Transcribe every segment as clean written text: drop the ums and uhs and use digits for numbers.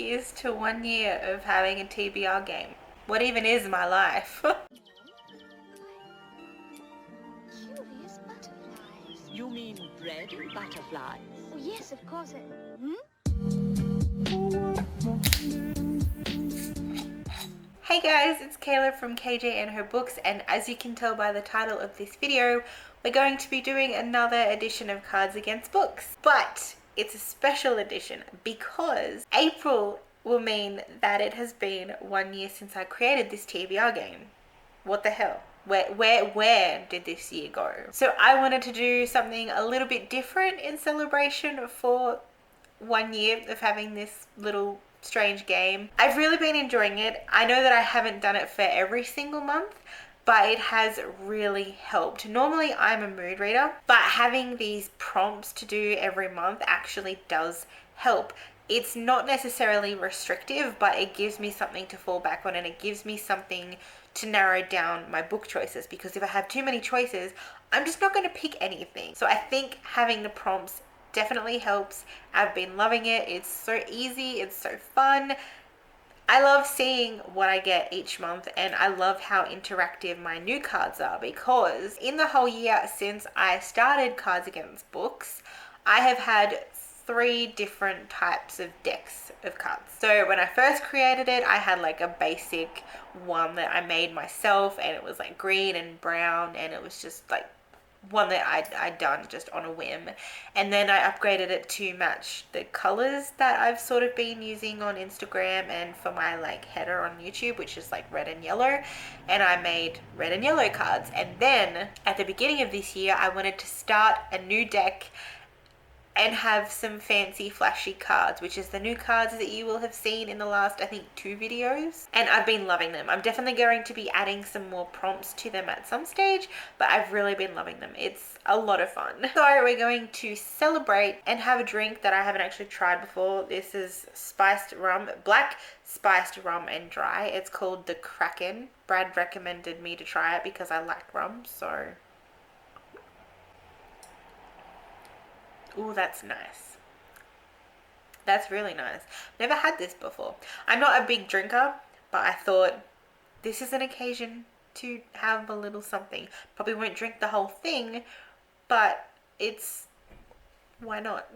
Cheers to 1 year of having a TBR game. What even is my life? Curious butterflies. You mean bread butterflies? Oh, yes, of course. Hey guys, it's Kayla from KJ and Her Books, and as you can tell by the title of this video, we're going to be doing another edition of Cards Against Books. But it's a special edition because April will mean that it has been 1 year since I created this TBR game. What the hell? Where did this year go? So I wanted to do something a little bit different in celebration for 1 year of having this little strange game. I've really been enjoying it. I know that I haven't done it for every single month, but it has really helped. Normally I'm a mood reader, but having these prompts to do every month actually does help. It's not necessarily restrictive, but it gives me something to fall back on, and it gives me something to narrow down my book choices, because if I have too many choices, I'm just not going to pick anything. So I think having the prompts definitely helps. I've been loving it. It's so easy. It's so fun. I love seeing what I get each month, and I love how interactive my new cards are, because in the whole year since I started Cards Against Books, I have had 3 different types of decks of cards. So when I first created it, I had like a basic one that I made myself, and it was like green and brown, and it was just like one that I'd done just on a whim. And then I upgraded it to match the colors that I've sort of been using on Instagram and for my like header on YouTube, which is like red and yellow, and I made red and yellow cards. And then at the beginning of this year, I wanted to start a new deck and have some fancy flashy cards, which is the new cards that you will have seen in the last, I think, 2 videos. And I've been loving them. I'm definitely going to be adding some more prompts to them at some stage, but I've really been loving them. It's a lot of fun. So we're going to celebrate and have a drink that I haven't actually tried before. This is spiced rum, black spiced rum and dry. It's called the Kraken. Brad recommended me to try it because I like rum, so... Ooh, that's nice. That's really nice. Never had this before. I'm not a big drinker, but I thought this is an occasion to have a little something. Probably won't drink the whole thing, but it's... why not?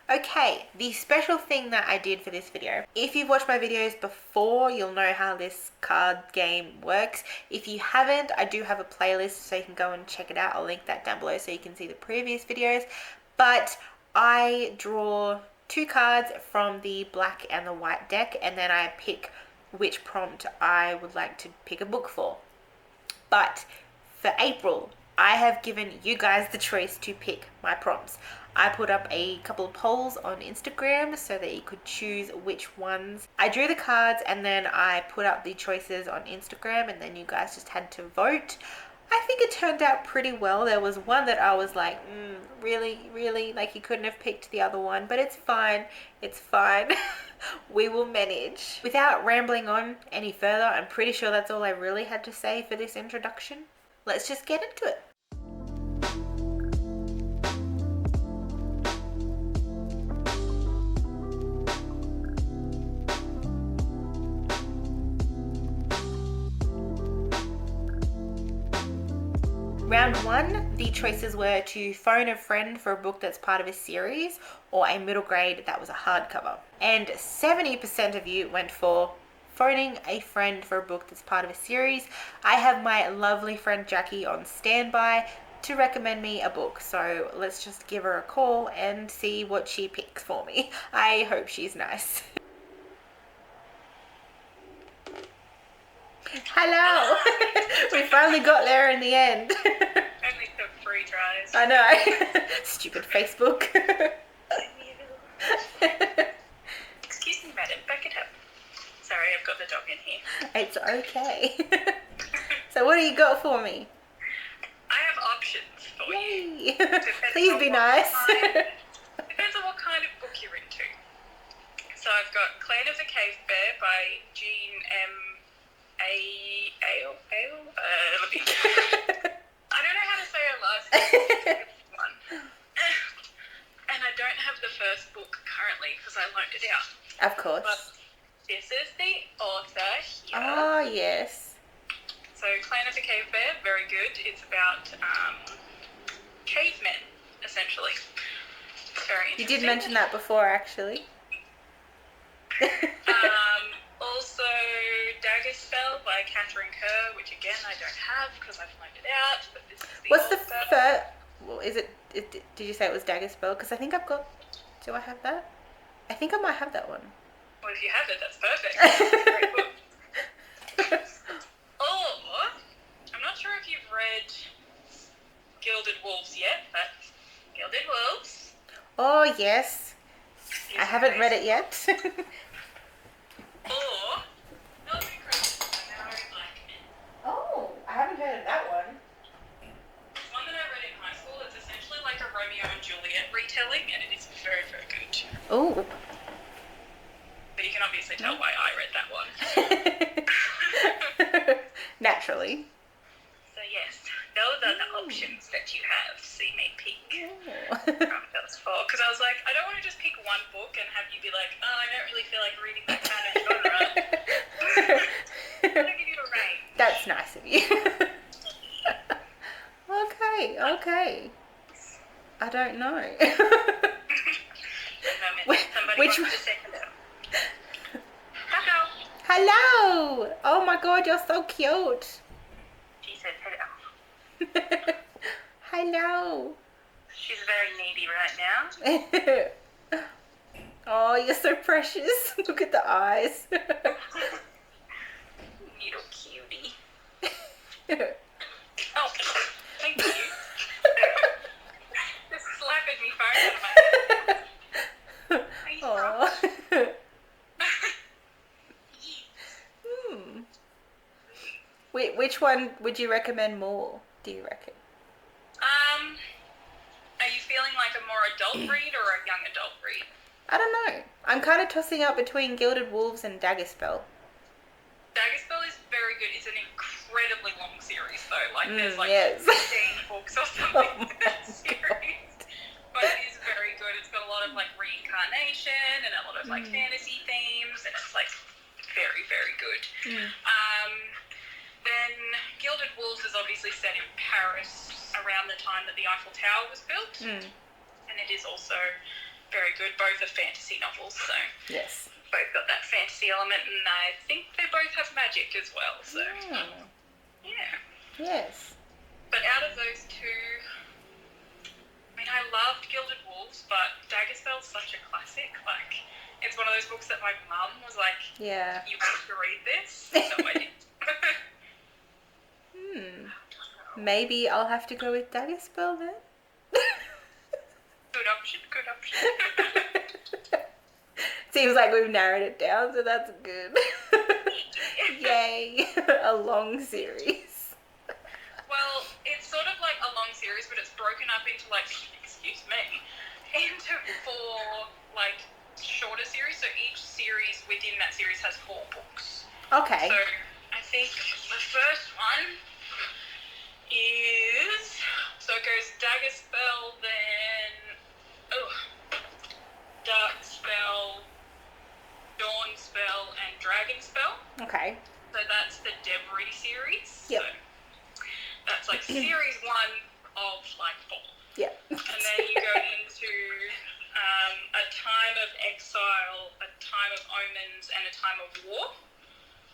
Okay, the special thing that I did for this video. If you've watched my videos before, you'll know how this card game works. If you haven't, I do have a playlist so you can go and check it out. I'll link that down below so you can see the previous videos. But I draw 2 cards from the black and the white deck, and then I pick which prompt I would like to pick a book for. But for April, I have given you guys the choice to pick my prompts. I put up a couple of polls on Instagram so that you could choose which ones. I drew the cards and then I put up the choices on Instagram, and then you guys just had to vote. I think it turned out pretty well. There was one that I was like, really, like you couldn't have picked the other one, but it's fine. It's fine. We will manage. Without rambling on any further, I'm pretty sure that's all I really had to say for this introduction. Let's just get into it. Round 1, the choices were to phone a friend for a book that's part of a series, or a middle grade that was a hardcover. And 70% of you went for phoning a friend for a book that's part of a series. I have my lovely friend Jackie on standby to recommend me a book, so let's just give her a call and see what she picks for me. I hope she's nice. Hello! We finally got there in the end. Only took 3 tries. I know. Stupid Facebook. Excuse me, madam, back it up. Sorry, I've got the dog in here. It's okay. So what do you got for me? I have options for you. Yay! Please be nice. Depends on what kind of book you're into. So I've got Clan of the Cave Bear by Jean M. Ale? Let me... I don't know how to say her last name. One. And I don't have the first book currently because I loaned it out. Of course. But this is the author here. Ah, yes. So Clan of the Cave Bear, very good. It's about cavemen, essentially. Very You interesting. did mention that before, actually. Also, Dagger Spell by Catherine Kerr, which again I don't have because I've loaned it out. But this is the What's the author. first? Well, did you say it was Dagger Spell? Because I think I've got. Do I have that? I think I might have that one. Well, if you have it, that's perfect. It's a great book. Or, I'm not sure if you've read Gilded Wolves yet, but Gilded Wolves. Oh yes, is I haven't read it amazing. yet. Or, Military Crisis by Mallory Blackman. Oh, I haven't heard of that one. It's one that I read in high school. It's essentially like a Romeo and Juliet retelling, and it is very, very good. Oh. But you can obviously tell why I read that one. Naturally. So yes, those are the options that you have. So you may pick Oh. from those four. Because I was like, I don't want to just pick one book and have you be like, oh, I don't really feel like reading that kind of genre. I'm going to give you a range. That's nice of you. Okay. I don't know. Somebody Which wants one? to say hello. Hello. Hello! Oh my god, you're so cute. She said hello. Hello. She's very needy right now. Oh, you're so precious. Look at the eyes. Little cutie. Oh, thank you. Just slapping me phone out of my hand. Are you Oh. Which one would you recommend more, do you reckon? Are you feeling like a more adult read or a young adult read? I don't know. I'm kind of tossing up between Gilded Wolves and Daggerspell. Daggerspell is very good. It's an incredibly long series though. Like there's like yes. 15 books or something Oh in that series. But it is very good. It's got a lot of like reincarnation and a lot of like fantasy themes, and it's like very, very good. Then Gilded Wolves is obviously set in Paris around the time that the Eiffel Tower was built. And it is also very good. Both are fantasy novels, so Yes. both got that fantasy element, and I think they both have magic as well, so yeah. Yes. But out of those two, I mean, I loved Gilded Wolves, but Daggerspell's such a classic. Like, it's one of those books that my mum was like, Yeah. you have to read this, so I did. Maybe I'll have to go with Daggerspell then. Good option. Seems like we've narrowed it down, so that's good. Yay. A long series. Well, it's sort of like a long series, but it's broken up into like, into 4 like shorter series. So each series within that series has 4 books. Okay. So I think the first one is, so it goes Daggerspell, then Dark Spell, Dawn Spell, and Dragon Spell. Okay. So that's the Debris series. Yep. So that's like series 1 of like 4. Yep. And then you go into a time of exile, a time of omens, and a time of war.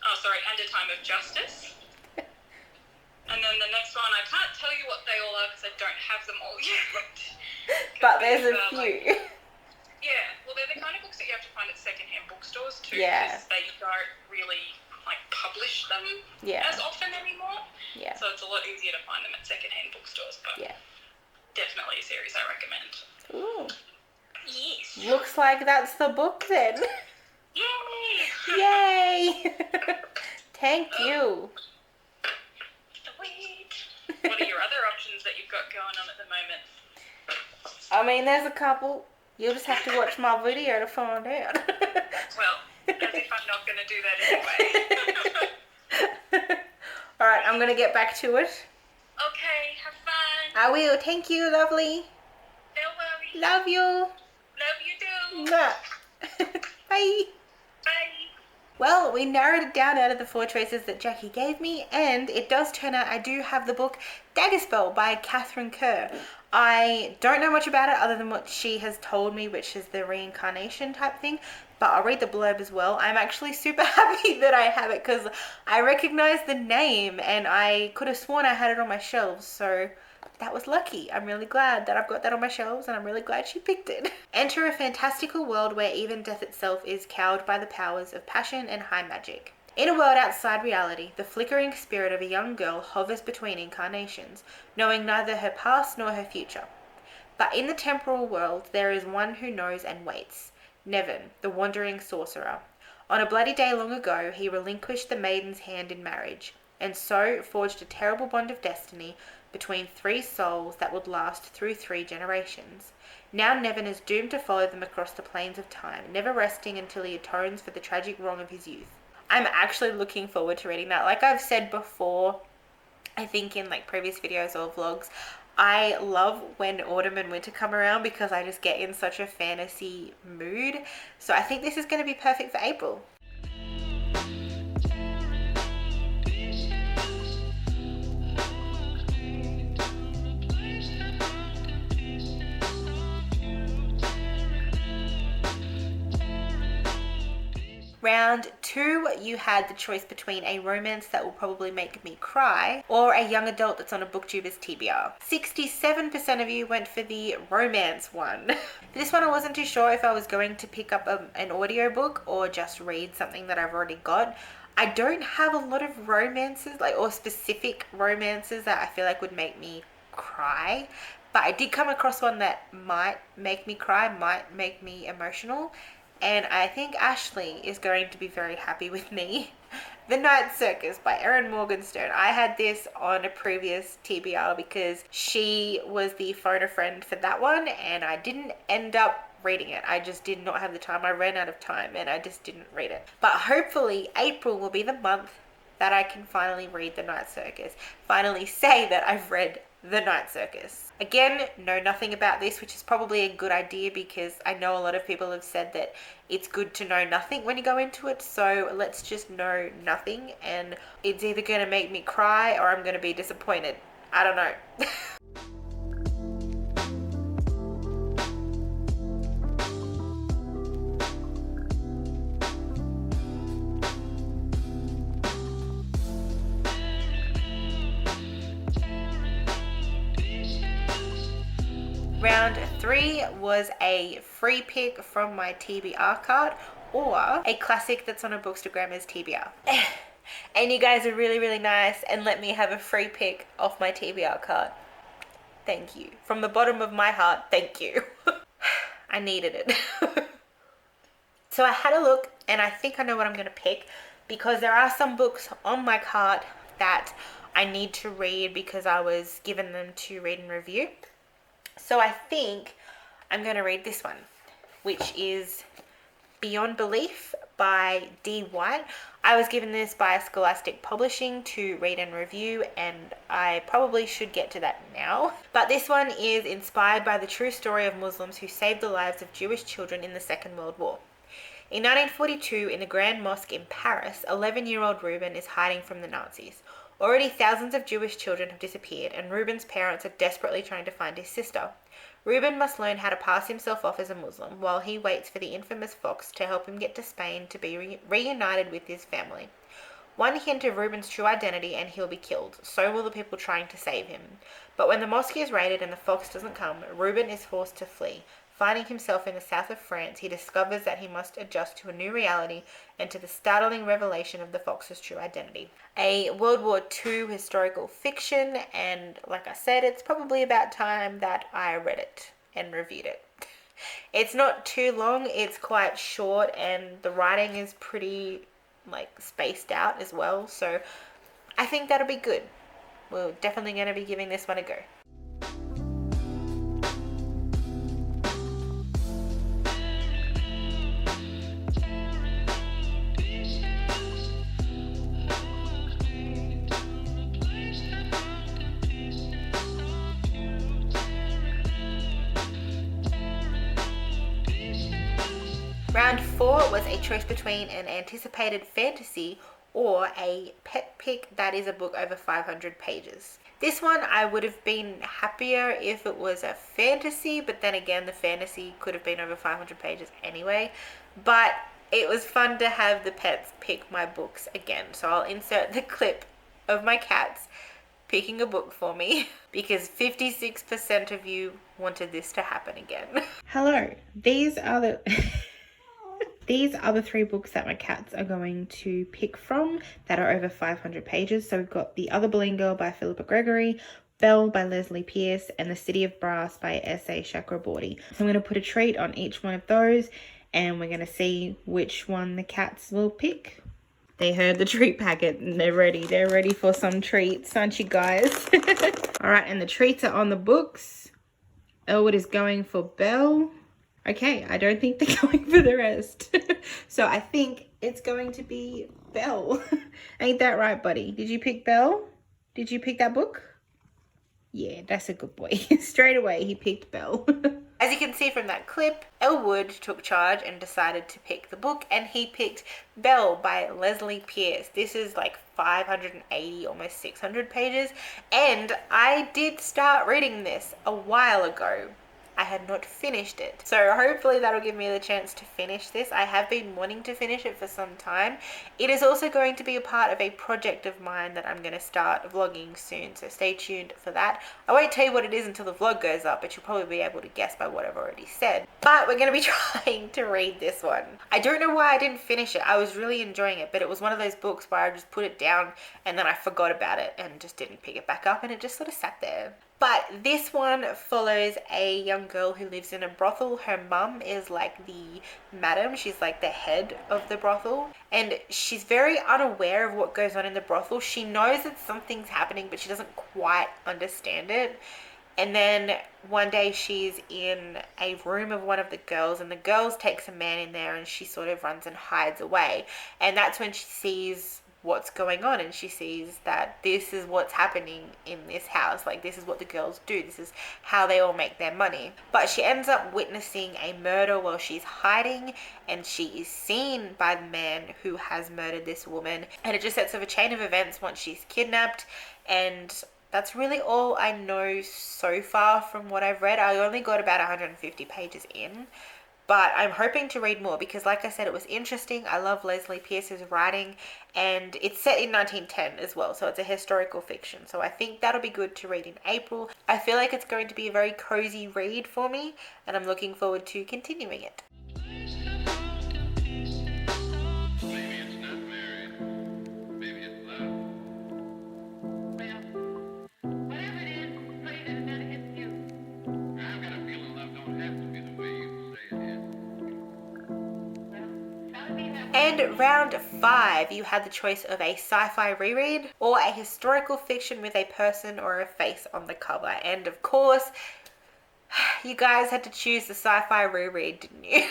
And a time of justice. And then the next one, I can't tell you what they all are because I don't have them all yet. But there's a few. Like, yeah, well, they're the kind of books that you have to find at secondhand bookstores too. Yeah. Because they don't really like publish them as often anymore. Yeah. So it's a lot easier to find them at secondhand bookstores. But definitely a series I recommend. Ooh. Yes. Looks like that's the book then. Yay! Yay! Thank you. Sweet. What are your other options that you've got going on at the moment? I mean, there's a couple. You'll just have to watch my video to find out. Well, as if I'm not going to do that anyway. Alright, I'm going to get back to it. Okay, have fun. I will. Thank you, lovely. No worries. Love you. Love you too. Mwah. Bye. Bye. Well, we narrowed it down out of the 4 choices that Jackie gave me, and it does turn out I do have the book Daggerspell by Catherine Kerr. I don't know much about it other than what she has told me, which is the reincarnation type thing, but I'll read the blurb as well. I'm actually super happy that I have it because I recognize the name and I could have sworn I had it on my shelves, so that was lucky. I'm really glad that I've got that on my shelves, and I'm really glad she picked it. Enter a fantastical world where even death itself is cowed by the powers of passion and high magic. In a world outside reality, the flickering spirit of a young girl hovers between incarnations, knowing neither her past nor her future. But in the temporal world, there is one who knows and waits. Nevin, the wandering sorcerer. On a bloody day long ago, he relinquished the maiden's hand in marriage, and so forged a terrible bond of destiny between 3 souls that would last through 3 generations. Now Nevin is doomed to follow them across the plains of time, never resting until he atones for the tragic wrong of his youth. I'm actually looking forward to reading that. Like I've said before, I think in like previous videos or vlogs, I love when autumn and winter come around because I just get in such a fantasy mood. So I think this is going to be perfect for April. Round 2, you had the choice between a romance that will probably make me cry or a young adult that's on a booktuber's TBR. 67% of you went for the romance one. For this one, I wasn't too sure if I was going to pick up an audiobook or just read something that I've already got. I don't have a lot of romances, or specific romances that I feel like would make me cry. But I did come across one that might make me cry, might make me emotional. And I think Ashley is going to be very happy with me. The Night Circus by Erin Morgenstern. I had this on a previous TBR because she was the phone a friend for that one, and I didn't end up reading it. I just did not have the time. I ran out of time and I just didn't read it. But hopefully April will be the month that I can finally read The Night Circus. Finally say that I've read The Night Circus. Again, know nothing about this, which is probably a good idea because I know a lot of people have said that it's good to know nothing when you go into it. So let's just know nothing, and it's either going to make me cry or I'm going to be disappointed. I don't know. Round 3 was a free pick from my TBR card or a classic that's on a Bookstagrammer's TBR. And you guys are really, really nice and let me have a free pick off my TBR card. Thank you. From the bottom of my heart, thank you. I needed it. So I had a look and I think I know what I'm going to pick because there are some books on my card that I need to read because I was given them to read and review. So I think I'm going to read this one, which is Beyond Belief by D. White. I was given this by Scholastic Publishing to read and review, and I probably should get to that now. But this one is inspired by the true story of Muslims who saved the lives of Jewish children in the Second World War. In 1942, in the Grand Mosque in Paris, 11-year-old Reuben is hiding from the Nazis. Already thousands of Jewish children have disappeared, and Reuben's parents are desperately trying to find his sister. Reuben must learn how to pass himself off as a Muslim while he waits for the infamous fox to help him get to Spain to be reunited with his family. One hint of Reuben's true identity and he'll be killed. So will the people trying to save him. But when the mosque is raided and the fox doesn't come, Reuben is forced to flee. Finding himself in the south of France, he discovers that he must adjust to a new reality and to the startling revelation of the fox's true identity. A World War II historical fiction, and like I said, it's probably about time that I read it and reviewed it. It's not too long, it's quite short, and the writing is pretty spaced out as well, so I think that'll be good. We're definitely going to be giving this one a go. Round 4 4 was a choice between an anticipated fantasy or a pet pick that is a book over 500 pages. This one I would have been happier if it was a fantasy, but then again the fantasy could have been over 500 pages anyway. But it was fun to have the pets pick my books again. So I'll insert the clip of my cats picking a book for me because 56% of you wanted this to happen again. Hello, these are the these are the 3 books that my cats are going to pick from that are over 500 pages. So we've got The Other Boleyn Girl by Philippa Gregory, Belle by Leslie Pierce, and The City of Brass by S.A. Chakraborty. So I'm going to put a treat on each one of those and we're going to see which one the cats will pick. They heard the treat packet and they're ready. They're ready for some treats, aren't you guys? All right, and the treats are on the books. Elwood is going for Belle. Okay, I don't think they're going for the rest. So I think it's going to be Belle. Ain't that right, buddy? Did you pick Belle? Did you pick that book? Yeah, that's a good boy. Straight away, he picked Belle. As you can see from that clip, Elwood took charge and decided to pick the book, and he picked Belle by Leslie Pierce. This is like 580, almost 600 pages, and I did start reading this a while ago. I had not finished it. So hopefully that'll give me the chance to finish this. I have been wanting to finish it for some time. It is also going to be a part of a project of mine that I'm going to start vlogging soon. So stay tuned for that. I won't tell you what it is until the vlog goes up, but you'll probably be able to guess by what I've already said. But we're going to be trying to read this one. I don't know why I didn't finish it. I was really enjoying it, but it was one of those books where I just put it down and then I forgot about it and just didn't pick it back up, and it just sort of sat there. But this one follows a young girl who lives in a brothel. Her mum is like the madam. She's like the head of the brothel. And she's very unaware of what goes on in the brothel. She knows that something's happening, but she doesn't quite understand it. And then one day she's in a room of one of the girls, and the girls takes a man in there, and she sort of runs and hides away. And that's when she sees what's going on, and she sees that this is what's happening in this house. Like, this is what the girls do, this is how they all make their money. But she ends up witnessing a murder while she's hiding, and she is seen by the man who has murdered this woman, and it just sets off a chain of events once she's kidnapped. And that's really all I know so far from what I've read. I only got about 150 pages in, but I'm hoping to read more because, like I said, it was interesting. I love Leslie Pierce's writing, and it's set in 1910 as well, so it's a historical fiction. So I think that'll be good to read in April. I feel like it's going to be a very cozy read for me, and I'm looking forward to continuing it. And round 5, you had the choice of a sci-fi reread or a historical fiction with a person or a face on the cover. And of course, you guys had to choose the sci-fi reread, didn't you?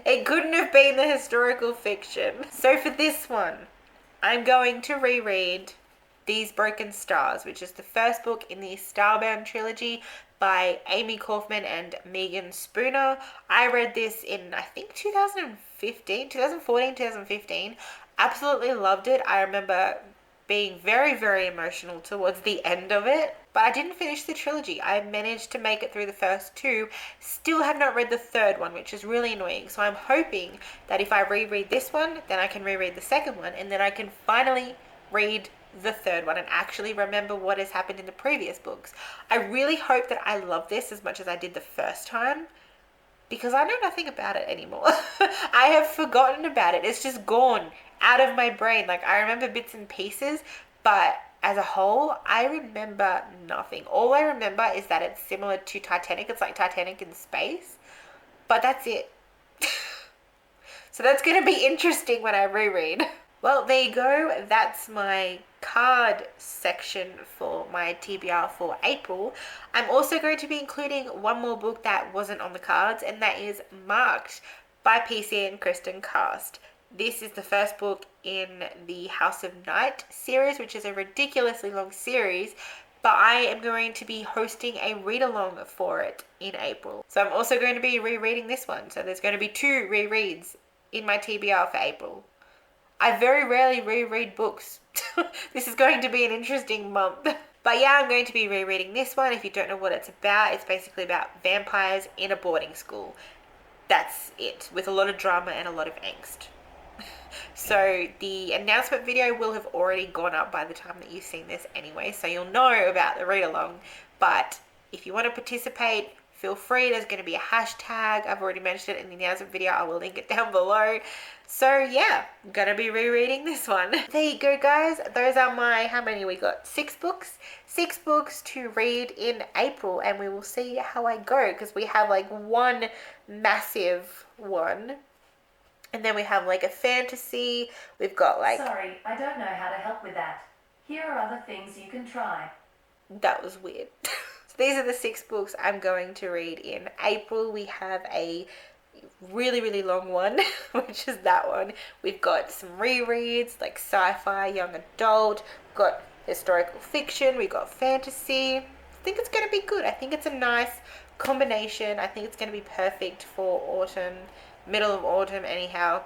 It couldn't have been the historical fiction. So for this one, I'm going to reread These Broken Stars, which is the first book in the Starbound trilogy by Amy Kaufman and Megan Spooner. I read this in, I think, 2015. Absolutely loved it. I remember being very, very emotional towards the end of it, but I didn't finish the trilogy. I managed to make it through the first 2, still have not read the third one, which is really annoying. So I'm hoping that if I reread this one, then I can reread the second one, and then I can finally read the third one and actually remember what has happened in the previous books. I really hope that I love this as much as I did the first time, because I know nothing about it anymore. I have forgotten about it. It's just gone out of my brain. Like, I remember bits and pieces, but as a whole, I remember nothing. All I remember is that it's similar to Titanic. It's like Titanic in space, but that's it. So that's going to be interesting when I reread. Well, there you go. That's my card section for my TBR for April. I'm also going to be including one more book that wasn't on the cards, and that is Marked by PC and Kristen Cast. This is the first book in the House of Night series, which is a ridiculously long series, but I am going to be hosting a read-along for it in April. So I'm also going to be rereading this one. So there's going to be 2 rereads in my TBR for April. I very rarely reread books. This is going to be an interesting month. But yeah, I'm going to be rereading this one. If you don't know what it's basically about vampires in a boarding school. That's it, with a lot of drama and a lot of angst. So the announcement video will have already gone up by the time that you've seen this anyway, so you'll know about the read along. But if you want to participate, feel free. There's going to be a hashtag. I've already mentioned it in the announcement video. I will link it down below. So yeah, I'm going to be rereading this one. There you go, guys. Those are my, how many we got? 6 books. 6 books to read in April, and we will see how I go, because we have like one massive one. And then we have like a fantasy. We've got like... Sorry, I don't know how to help with that. Here are other things you can try. That was weird. So these are the 6 books I'm going to read in April. We have a really, really long one, which is that one. We've got some rereads, like sci-fi, young adult. We've got historical fiction. We've got fantasy. I think it's going to be good. I think it's a nice combination. I think it's going to be perfect for autumn. Middle of autumn anyhow,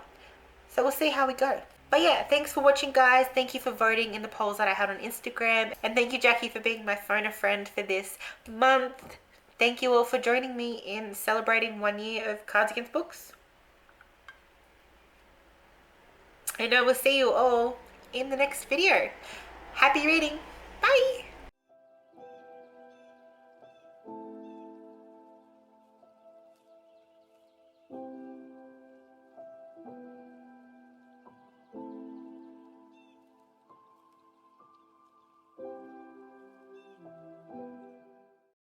so we'll see how we go. But yeah, thanks for watching, guys. Thank you for voting in the polls that I had on Instagram, and thank you, Jackie, for being my phone a friend for this month. Thank you all for joining me in celebrating 1 year of Cards Against Books, and I will see you all in the next video. Happy reading. Bye.